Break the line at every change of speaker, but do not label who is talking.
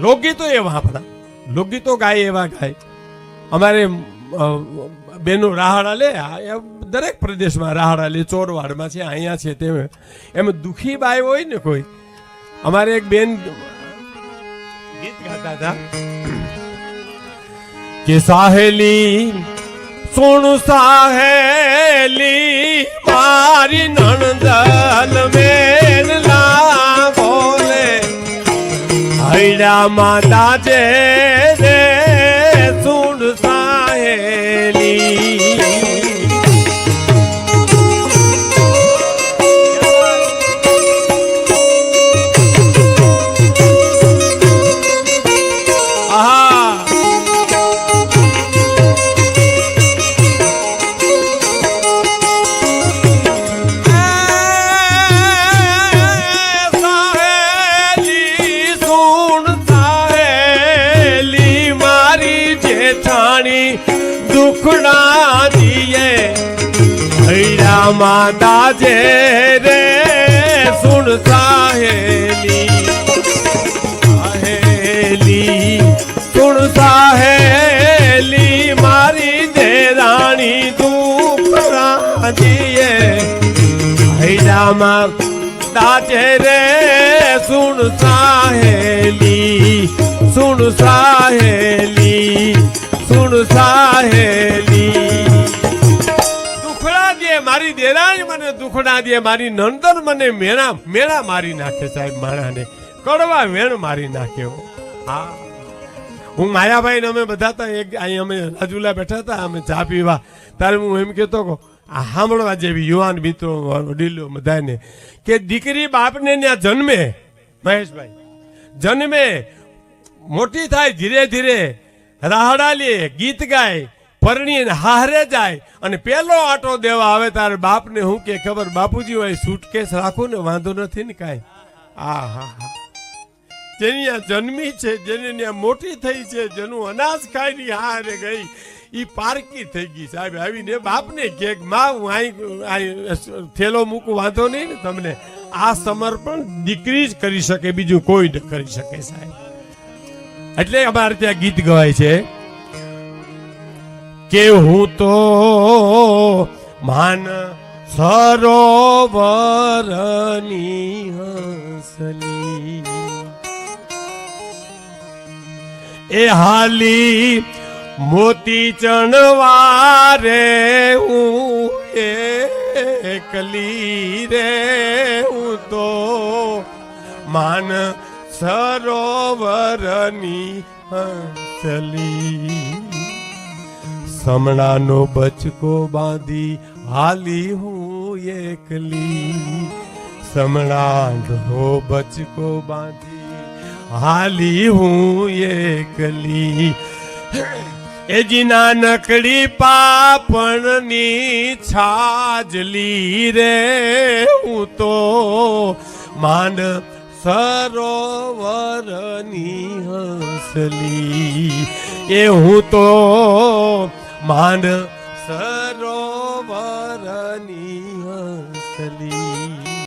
લોકગીતો એવા આપણા લોકગીતો ગાય એવા ગાય. અમારે બેનો રાહાડા લે, દરેક પ્રદેશમાં રાહાડા લે, ચોરવાડમાં છે, અહીંયા છે, તેમ એમ દુખી બાય હોય ને કોઈ. અમારે એક બેન ગીત ગાતા હતા કે સાહેલી સુણ સાહેલી મારી નણદલ મેરલા બોલે હૈડા માતા જે રે સુણ સાહેલી. દુખડા દિયે હૈડા માતા જે રે સુણ સાહેલી સાહેલી સુણ સાહેલી મારી દેરાણી દુખડા દિયે હૈડા માતા જે રે સુણ સાહેલી સુણ સાહેલી સુણ સાહેલી. દુખડા દે મારી દેરાણી મને દુખડા દે મારી નંદન મને મેળા મારી નાખે સાહેબ. માણાને કડવા વેણ મારી નાખ્યો. હા હું માયાભાઈ ને અમે બધા હતા એક અહીં અમે રાજુલા બેઠા હતા, અમે ચા પીવા, ત્યારે હું એમ કહેતો કહો આ સાંભળવા જેવી યુવાન મિત્રો વડીલો બધાને કે દીકરી બાપને ત્યાં જન્મે, મહેશભાઈ જન્મે મોટી થાય ધીરે ધીરે રાહડા લે ગીત ગાય પરણીને હારે જાય અને પેલો આટો દેવા આવે તારે બાપને હું કે ખબર બાપુજી હોય સૂટકેસ રાખું ને વાંધો નથી ને કાંઈ. હા હા હા જેની ત્યાં જન્મી છે, જેને ત્યાં મોટી થઈ છે, જેનું અનાજ ખાઈ હારે ગઈ એ પારકી થઈ ગઈ સાહેબ. આવીને બાપને કે માં હું અહીં થેલો મૂકું વાંધો નહીં ને તમને. આ સમર્પણ દીકરી જ કરી શકે, બીજું કોઈ ન કરી શકે સાહેબ. એટલે અમારે ત્યાં ગીત ગવાય છે કે હું તો માન સરોવરની હંસલી એ હાલી મોતી ચણવારે હું એકલી રે હું તો માન સરોવરની હંસલી સમણાનો બચકો બાંધી હાલી હું એકલી સમણાનો બચકો બાંધી હાલી હું એકલી એ જીના નકડી પાપણની છાજલી રે હું તો માંડ સરોવરની હંસલી એ હું તો માંડ સરોવરની